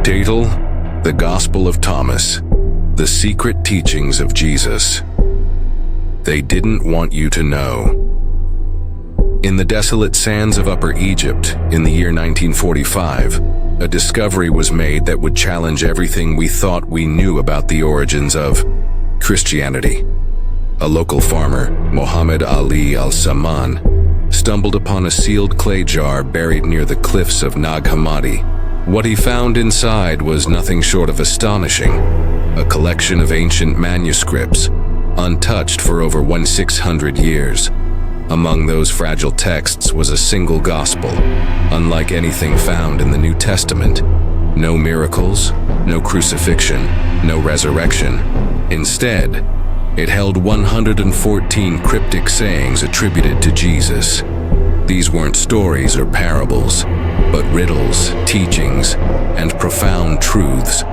Title: The Gospel of Thomas, The Secret Teachings of Jesus. They didn't want you to know. In the desolate sands of Upper Egypt, in the year 1945, a discovery was made that would challenge everything we thought we knew about the origins of Christianity. A local farmer, Muhammad Ali al-Saman, stumbled upon a sealed clay jar buried near the cliffs of Nag Hammadi. What he found inside was nothing short of astonishing: a collection of ancient manuscripts, untouched for over 1,600 years. Among those fragile texts was a single gospel, unlike anything found in the New Testament. No miracles, no crucifixion, no resurrection. Instead, it held 114 cryptic sayings attributed to Jesus. These weren't stories or parables, but riddles, teachings, and profound truths,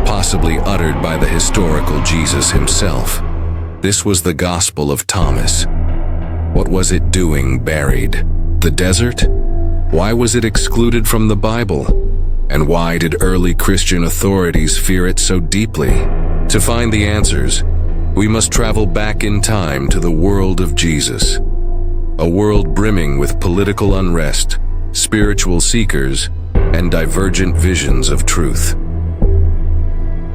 possibly uttered by the historical Jesus himself. This was the Gospel of Thomas. What was it doing buried? The desert? Why was it excluded from the Bible? And why did early Christian authorities fear it so deeply? To find the answers, we must travel back in time to the world of Jesus. A world brimming with political unrest, spiritual seekers, and divergent visions of truth.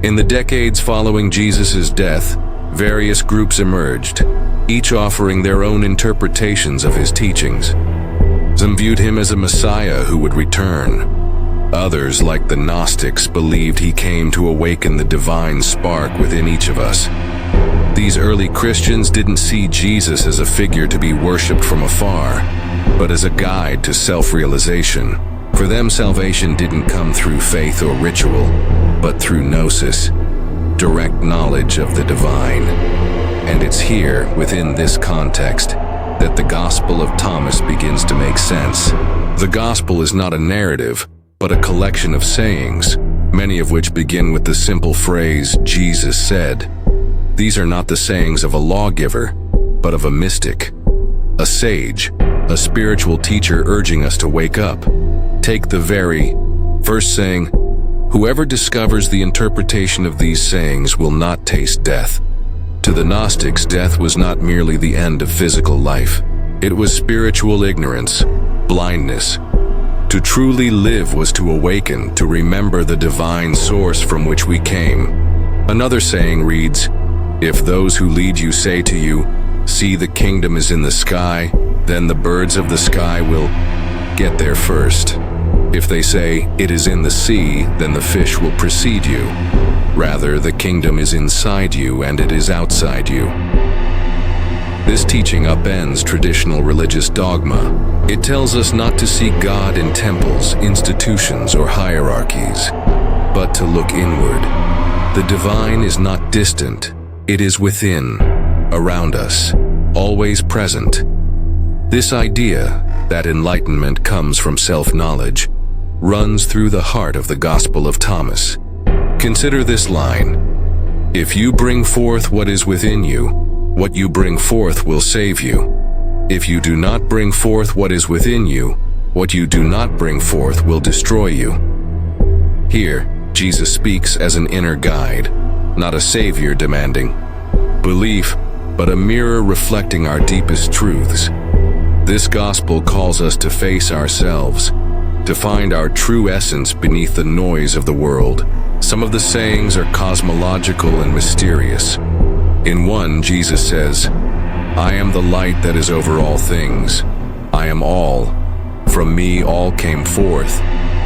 In the decades following Jesus' death, various groups emerged, each offering their own interpretations of his teachings. Some viewed him as a Messiah who would return. Others, like the Gnostics, believed he came to awaken the divine spark within each of us. These early Christians didn't see Jesus as a figure to be worshipped from afar, but as a guide to self-realization. For them, salvation didn't come through faith or ritual, but through gnosis, direct knowledge of the divine. And it's here, within this context, that the Gospel of Thomas begins to make sense. The Gospel is not a narrative, but a collection of sayings, many of which begin with the simple phrase, "Jesus said." These are not the sayings of a lawgiver, but of a mystic, a sage, a spiritual teacher urging us to wake up. Take the very first saying: "Whoever discovers the interpretation of these sayings will not taste death." To the Gnostics, death was not merely the end of physical life. It was spiritual ignorance, blindness. To truly live was to awaken, to remember the divine source from which we came. Another saying reads, "If those who lead you say to you, 'See, the kingdom is in the sky,' then the birds of the sky will get there first. If they say, 'It is in the sea,' then the fish will precede you. Rather, the kingdom is inside you and it is outside you." This teaching upends traditional religious dogma. It tells us not to seek God in temples, institutions, or hierarchies, but to look inward. The divine is not distant. It is within, around us, always present. This idea that enlightenment comes from self-knowledge runs through the heart of the Gospel of Thomas. Consider this line: "If you bring forth what is within you, what you bring forth will save you. If you do not bring forth what is within you, what you do not bring forth will destroy you." Here, Jesus speaks as an inner guide, not a savior demanding belief, but a mirror reflecting our deepest truths. This gospel calls us to face ourselves, to find our true essence beneath the noise of the world. Some of the sayings are cosmological and mysterious. In one, Jesus says, "I am the light that is over all things. I am all. From me all came forth,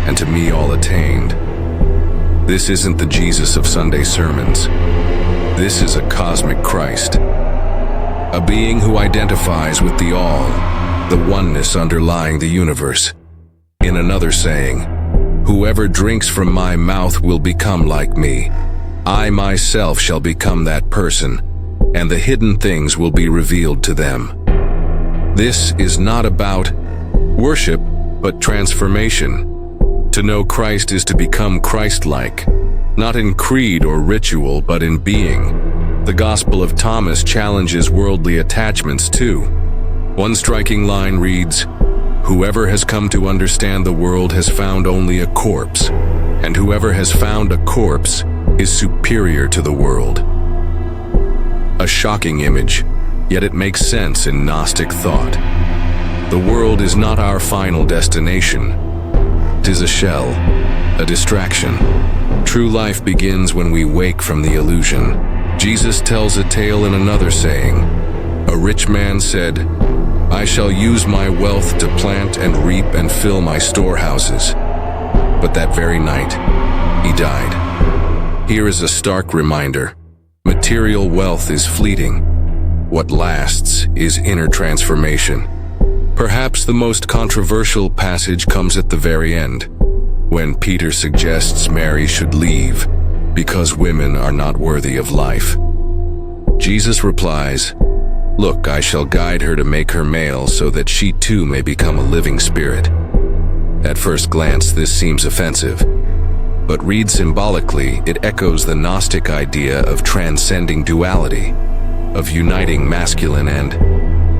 and to me all attained." This isn't the Jesus of Sunday sermons. This is a cosmic Christ, a being who identifies with the all, the oneness underlying the universe. In another saying, "Whoever drinks from my mouth will become like me. I myself shall become that person, and the hidden things will be revealed to them." This is not about worship, but transformation. To know Christ is to become Christ-like, not in creed or ritual, but in being. The Gospel of Thomas challenges worldly attachments too. One striking line reads, "Whoever has come to understand the world has found only a corpse, and whoever has found a corpse is superior to the world. A shocking image, yet it makes sense in Gnostic thought. The world is not our final destination. 'Tis a shell, a distraction. True life begins when we wake from the illusion. Jesus tells a tale in another saying. A rich man said, "I shall use my wealth to plant and reap and fill my storehouses." But that very night, he died. Here is a stark reminder. Material wealth is fleeting. What lasts is inner transformation. Perhaps the most controversial passage comes at the very end, when Peter suggests Mary should leave because women are not worthy of life. Jesus replies, "Look, I shall guide her to make her male so that she too may become a living spirit." At first glance, this seems offensive, but read symbolically, it echoes the Gnostic idea of transcending duality, of uniting masculine and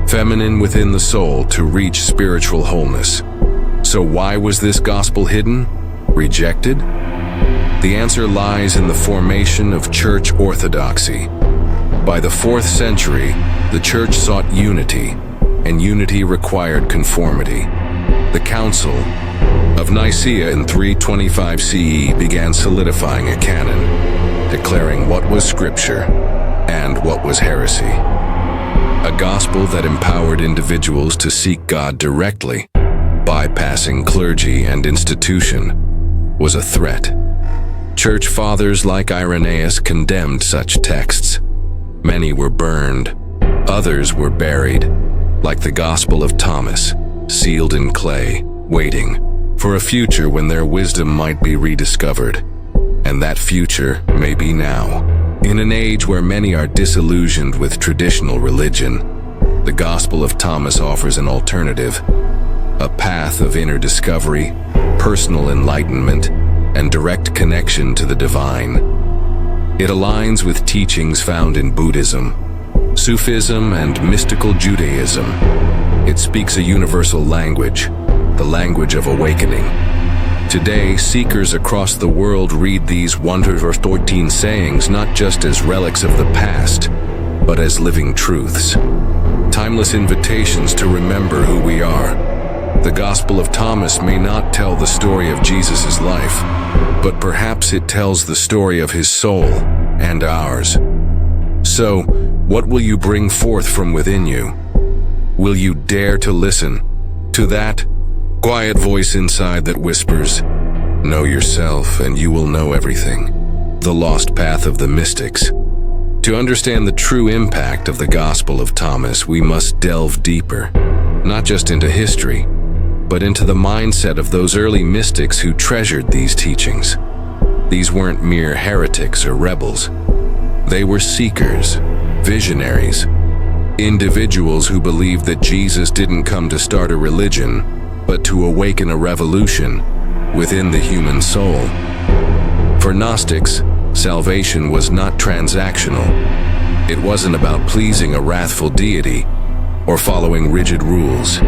feminine within the soul to reach spiritual wholeness. So why was this gospel hidden? Rejected? The answer lies in the formation of church orthodoxy. By the 4th century, the church sought unity, and unity required conformity. The Council of Nicaea in 325 CE began solidifying a canon, declaring what was scripture and what was heresy. A gospel that empowered individuals to seek God directly, bypassing clergy and institution, was a threat. Church fathers like Irenaeus condemned such texts. Many were burned, others were buried, like the Gospel of Thomas, sealed in clay, waiting for a future when their wisdom might be rediscovered. And that future may be now. In an age where many are disillusioned with traditional religion, the Gospel of Thomas offers an alternative, a path of inner discovery, personal enlightenment, and direct connection to the divine. It aligns with teachings found in Buddhism, Sufism, and mystical Judaism. It speaks a universal language, the language of awakening. Today, seekers across the world read these 114 sayings not just as relics of the past, but as living truths, timeless invitations to remember who we are. The Gospel of Thomas may not tell the story of Jesus' life, but perhaps it tells the story of his soul and ours. So, what will you bring forth from within you? Will you dare to listen to that quiet voice inside that whispers, "Know yourself and you will know everything"? The lost path of the mystics. To understand the true impact of the Gospel of Thomas, we must delve deeper, not just into history, but into the mindset of those early mystics who treasured these teachings. These weren't mere heretics or rebels. They were seekers, visionaries, individuals who believed that Jesus didn't come to start a religion, but to awaken a revolution within the human soul. For Gnostics, salvation was not transactional. It wasn't about pleasing a wrathful deity or following rigid rules.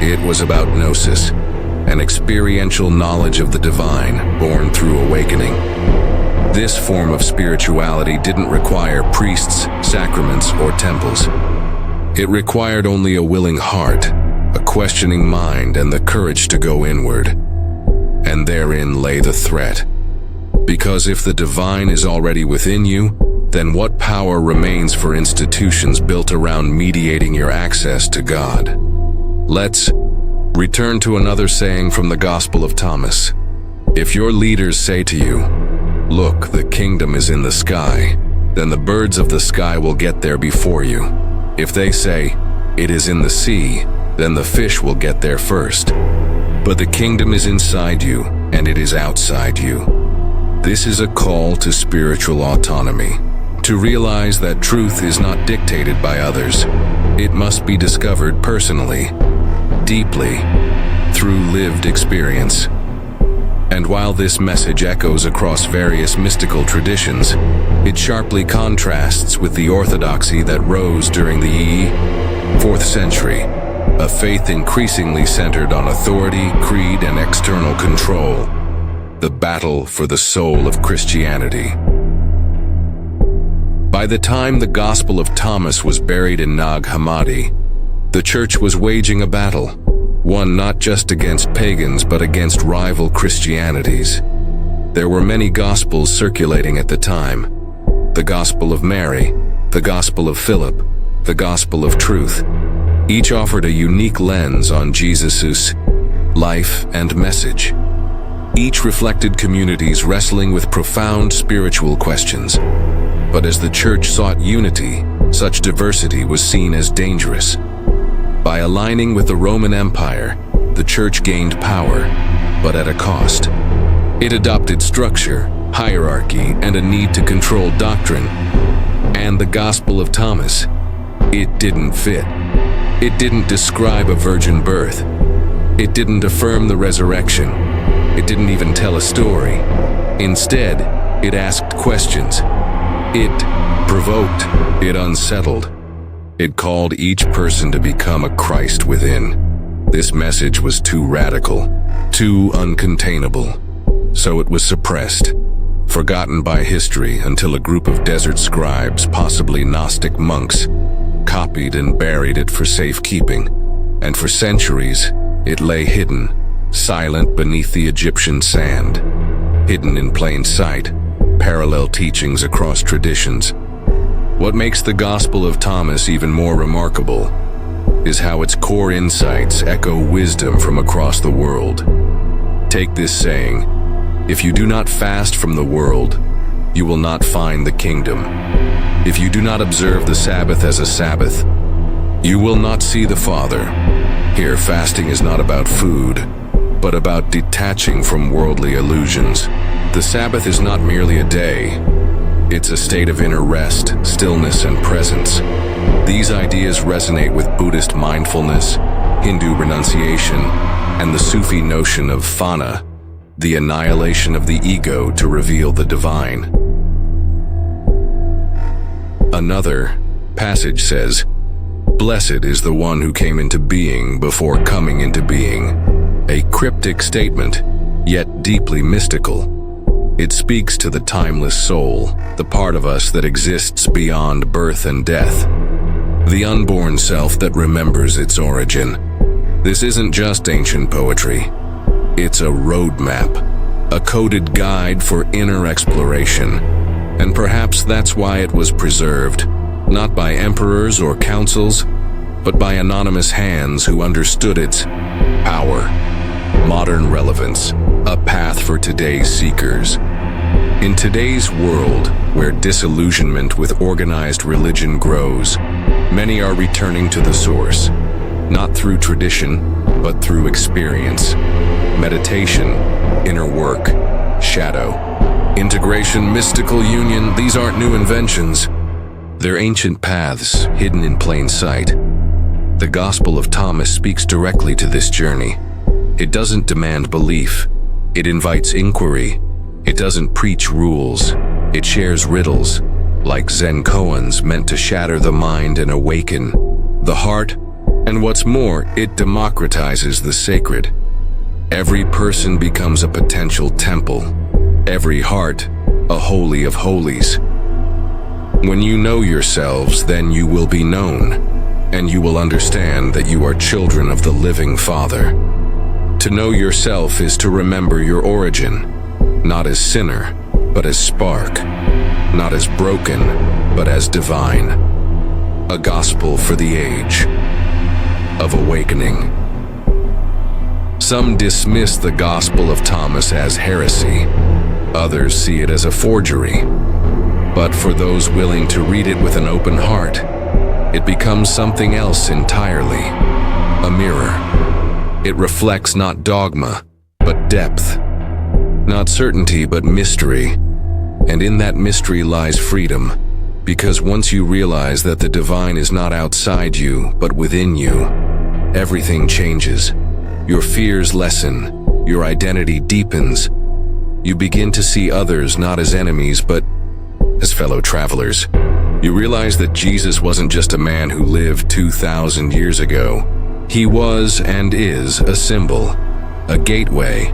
It was about gnosis, an experiential knowledge of the divine born through awakening. This form of spirituality didn't require priests, sacraments, or temples. It required only a willing heart, a questioning mind, and the courage to go inward. And therein lay the threat. Because if the divine is already within you, then what power remains for institutions built around mediating your access to God? Let's return to another saying from the Gospel of Thomas. If your leaders say to you, "Look, the kingdom is in the sky," then the birds of the sky will get there before you. If they say, "It is in the sea," then the fish will get there first. But the kingdom is inside you, and it is outside you. This is a call to spiritual autonomy, to realize that truth is not dictated by others. It must be discovered personally, deeply, through lived experience. And while this message echoes across various mystical traditions, it sharply contrasts with the orthodoxy that rose during the 4th century, a faith increasingly centered on authority, creed, and external control. the battle for the soul of Christianity. By the time the Gospel of Thomas was buried in Nag Hammadi, the Church was waging a battle, one not just against pagans but against rival Christianities. There were many Gospels circulating at the time: the Gospel of Mary, the Gospel of Philip, the Gospel of Truth. Each offered a unique lens on Jesus' life and message. Each reflected communities wrestling with profound spiritual questions. But as the Church sought unity, such diversity was seen as dangerous. By aligning with the Roman Empire, the Church gained power, but at a cost. It adopted structure, hierarchy, and a need to control doctrine. And the Gospel of Thomas, it didn't fit. It didn't describe a virgin birth. It didn't affirm the resurrection. It didn't even tell a story. Instead, it asked questions. It provoked. It unsettled. It called each person to become a Christ within. This message was too radical, too uncontainable. So it was suppressed, forgotten by history until a group of desert scribes, possibly Gnostic monks, copied and buried it for safekeeping. And for centuries, it lay hidden, silent beneath the Egyptian sand, hidden in plain sight, parallel teachings across traditions. What makes the Gospel of Thomas even more remarkable is how its core insights echo wisdom from across the world. Take this saying: if you do not fast from the world, you will not find the kingdom. If you do not observe the Sabbath as a Sabbath, you will not see the Father. Here, fasting is not about food, but about detaching from worldly illusions. The Sabbath is not merely a day. It's a state of inner rest, stillness, and presence. These ideas resonate with Buddhist mindfulness, Hindu renunciation, and the Sufi notion of fana, the annihilation of the ego to reveal the divine. Another passage says, "Blessed is the one who came into being before coming into being." A cryptic statement, yet deeply mystical. It speaks to the timeless soul, the part of us that exists beyond birth and death, the unborn self that remembers its origin. This isn't just ancient poetry. It's a roadmap, a coded guide for inner exploration. And perhaps that's why it was preserved, not by emperors or councils, but by anonymous hands who understood its power. Modern relevance, a path for today's seekers. In today's world, where disillusionment with organized religion grows, many are returning to the source, not through tradition, but through experience. Meditation, inner work, shadow, integration, mystical union, these aren't new inventions. They're ancient paths hidden in plain sight. The Gospel of Thomas speaks directly to this journey. It doesn't demand belief. It invites inquiry. It doesn't preach rules. It shares riddles, like Zen koans meant to shatter the mind and awaken the heart. And what's more, it democratizes the sacred. Every person becomes a potential temple. Every heart, a holy of holies. When you know yourselves, then you will be known, and you will understand that you are children of the living Father. To know yourself is to remember your origin, not as sinner, but as spark, not as broken, but as divine. A gospel for the age of awakening. Some dismiss the Gospel of Thomas as heresy. Others see it as a forgery. But for those willing to read it with an open heart, it becomes something else entirely. A mirror. It reflects not dogma, but depth. Not certainty, but mystery. And in that mystery lies freedom. Because once you realize that the divine is not outside you, but within you, everything changes. Your fears lessen. Your identity deepens. You begin to see others not as enemies, but as fellow travelers. You realize that Jesus wasn't just a man who lived 2,000 years ago. He was and is a symbol, a gateway,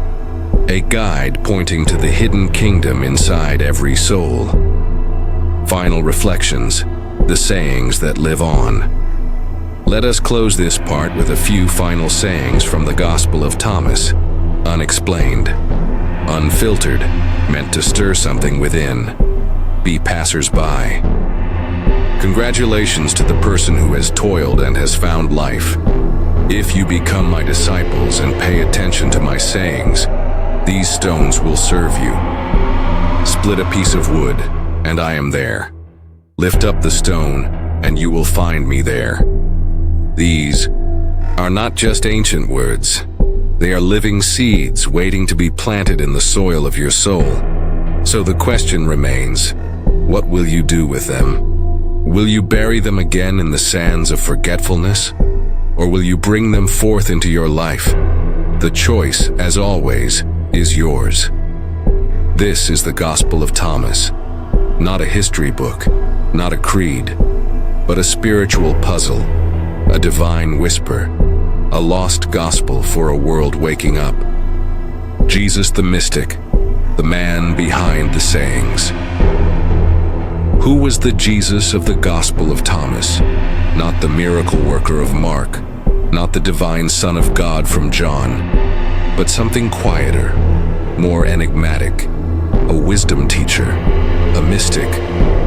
a guide pointing to the hidden kingdom inside every soul. Final reflections, the sayings that live on. Let us close this part with a few final sayings from the Gospel of Thomas, unexplained, unfiltered, meant to stir something within. Be passers-by. Congratulations to the person who has toiled and has found life. If you become my disciples and pay attention to my sayings, these stones will serve you. Split a piece of wood, and I am there. Lift up the stone, and you will find me there. These are not just ancient words. They are living seeds waiting to be planted in the soil of your soul. So the question remains, what will you do with them? Will you bury them again in the sands of forgetfulness? Or will you bring them forth into your life? The choice, as always, is yours. This is the Gospel of Thomas. Not a history book, not a creed, but a spiritual puzzle, a divine whisper, a lost gospel for a world waking up. Jesus the mystic, the man behind the sayings. Who was the Jesus of the Gospel of Thomas? Not the miracle worker of Mark, not the divine Son of God from John, but something quieter, more enigmatic, a wisdom teacher, a mystic,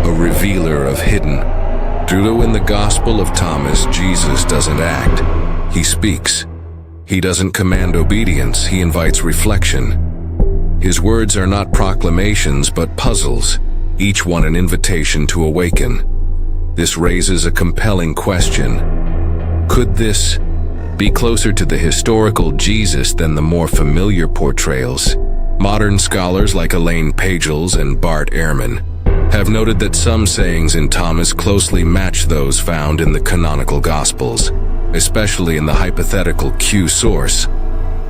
a revealer of hidden. Though in the Gospel of Thomas, Jesus doesn't act, he speaks. He doesn't command obedience, he invites reflection. His words are not proclamations, but puzzles, each one an invitation to awaken. This raises a compelling question. Could this be closer to the historical Jesus than the more familiar portrayals? Modern scholars like Elaine Pagels and Bart Ehrman have noted that some sayings in Thomas closely match those found in the canonical Gospels, especially in the hypothetical Q source,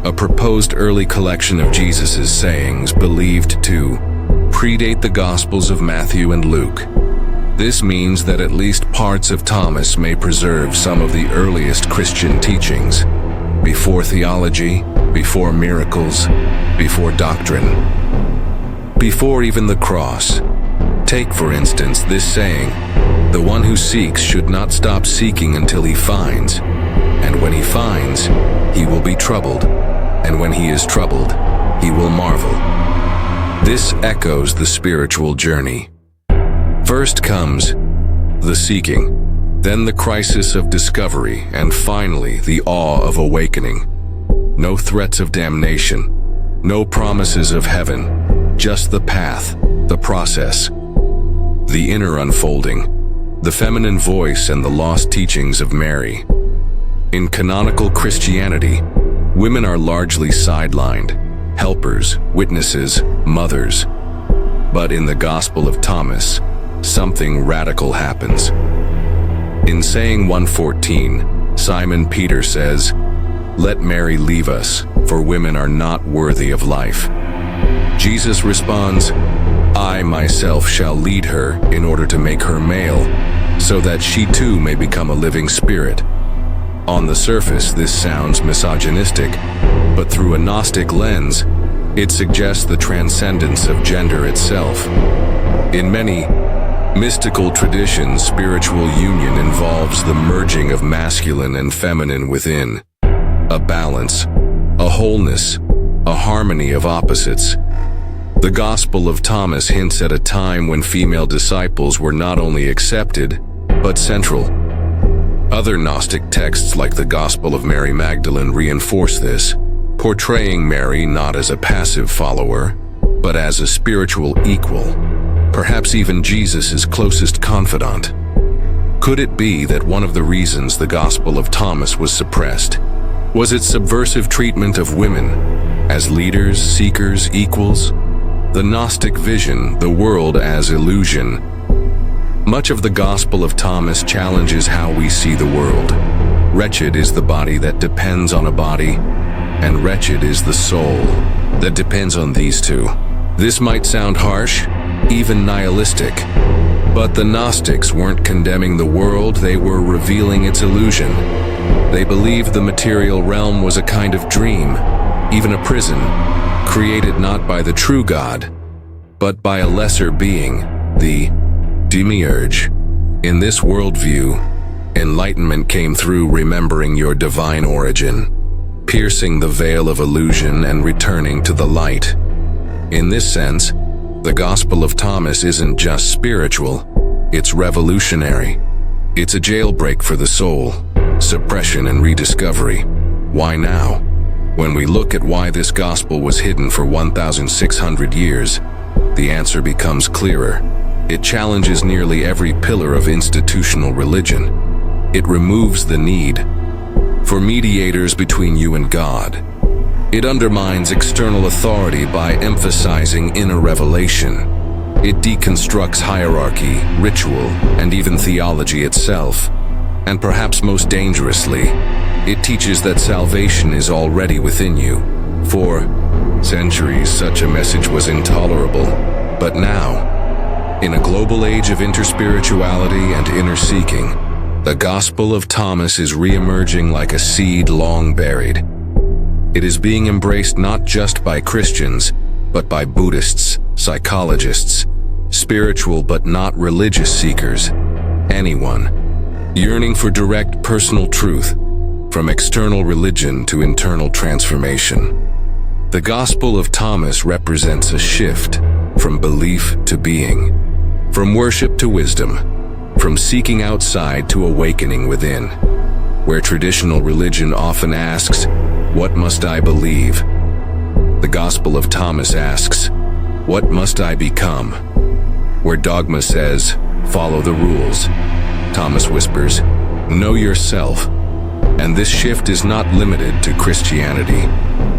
a proposed early collection of Jesus' sayings believed to predate the Gospels of Matthew and Luke. This means that at least parts of Thomas may preserve some of the earliest Christian teachings, before theology, before miracles, before doctrine, before even the cross. Take, for instance, this saying, "The one who seeks should not stop seeking until he finds, and when he finds, he will be troubled, and when he is troubled, he will marvel." This echoes the spiritual journey. First comes the seeking, then the crisis of discovery, and finally the awe of awakening. No threats of damnation, no promises of heaven, just the path, the process, the inner unfolding, the feminine voice and the lost teachings of Mary. In canonical Christianity, women are largely sidelined, helpers, witnesses, mothers. But in the Gospel of Thomas, something radical happens. In saying 114, Simon Peter says, "Let Mary leave us, for women are not worthy of life." Jesus responds, "I myself shall lead her in order to make her male, so that she too may become a living spirit." On the surface, this sounds misogynistic, but through a Gnostic lens, it suggests the transcendence of gender itself. In many mystical traditions, spiritual union involves the merging of masculine and feminine within. A balance, a wholeness, a harmony of opposites. The Gospel of Thomas hints at a time when female disciples were not only accepted, but central. Other Gnostic texts like the Gospel of Mary Magdalene reinforce this, portraying Mary not as a passive follower, but as a spiritual equal, perhaps even Jesus' closest confidant. Could it be that one of the reasons the Gospel of Thomas was suppressed was its subversive treatment of women as leaders, seekers, equals? The Gnostic vision, the world as illusion. Much of the Gospel of Thomas challenges how we see the world. Wretched is the body that depends on a body, and wretched is the soul that depends on these two. This might sound harsh, even nihilistic, but the Gnostics weren't condemning the world, they were revealing its illusion. They believed the material realm was a kind of dream, even a prison, created not by the true God, but by a lesser being, the demiurge. In this worldview, enlightenment came through remembering your divine origin, piercing the veil of illusion and returning to the light. In this sense, the Gospel of Thomas isn't just spiritual, it's revolutionary. It's a jailbreak for the soul, suppression and rediscovery. Why now? When we look at why this gospel was hidden for 1,600 years, the answer becomes clearer. It challenges nearly every pillar of institutional religion. It removes the need for mediators between you and God. It undermines external authority by emphasizing inner revelation. It deconstructs hierarchy, ritual, and even theology itself. And perhaps most dangerously, it teaches that salvation is already within you. For centuries, such a message was intolerable. But now, in a global age of interspirituality and inner seeking, the Gospel of Thomas is re-emerging like a seed long buried. It is being embraced not just by Christians, but by Buddhists, psychologists, spiritual but not religious seekers, anyone yearning for direct personal truth, from external religion to internal transformation. The Gospel of Thomas represents a shift from belief to being, from worship to wisdom, from seeking outside to awakening within. Where traditional religion often asks, "What must I believe?" the Gospel of Thomas asks, "What must I become?" Where dogma says, "Follow the rules," Thomas whispers, "Know yourself." And this shift is not limited to Christianity.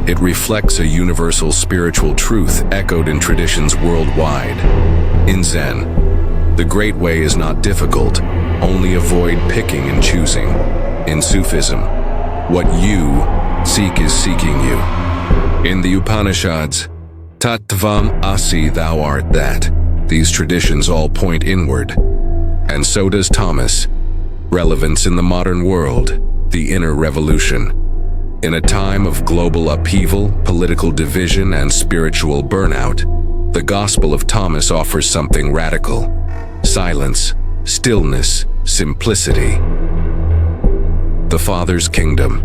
It reflects a universal spiritual truth echoed in traditions worldwide. In Zen, the great way is not difficult, only avoid picking and choosing. In Sufism, what you seek is seeking you. In the Upanishads, Tattvam Asi, thou art that. These traditions all point inward. And so does Thomas. Relevance in the modern world, the inner revolution. In a time of global upheaval, political division, and spiritual burnout, the Gospel of Thomas offers something radical. Silence, stillness, simplicity. The Father's kingdom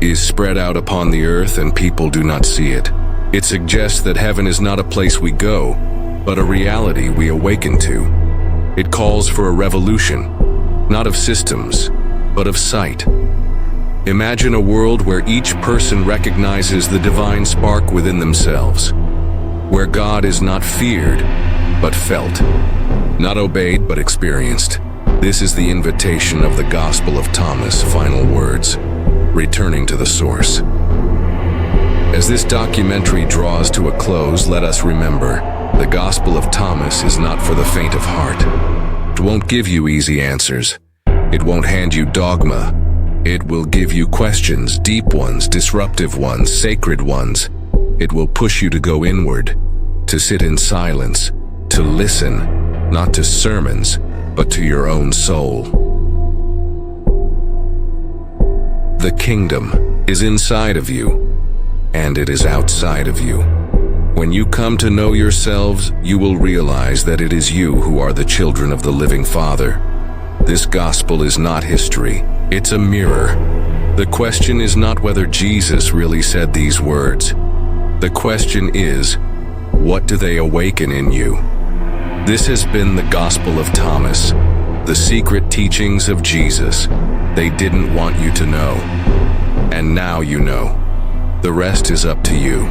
is spread out upon the earth and people do not see it. It suggests that heaven is not a place we go, but a reality we awaken to. It calls for a revolution, not of systems, but of sight. Imagine a world where each person recognizes the divine spark within themselves, where God is not feared, but felt, not obeyed, but experienced. This is the invitation of the Gospel of Thomas' final words, returning to the source. As this documentary draws to a close, let us remember, the Gospel of Thomas is not for the faint of heart. It won't give you easy answers. It won't hand you dogma. It will give you questions, deep ones, disruptive ones, sacred ones. It will push you to go inward, to sit in silence, to listen, not to sermons, but to your own soul. The kingdom is inside of you, and it is outside of you. When you come to know yourselves, you will realize that it is you who are the children of the living Father. This gospel is not history, it's a mirror. The question is not whether Jesus really said these words. The question is, what do they awaken in you? This has been the Gospel of Thomas, the secret teachings of Jesus. They didn't want you to know. And now you know. The rest is up to you.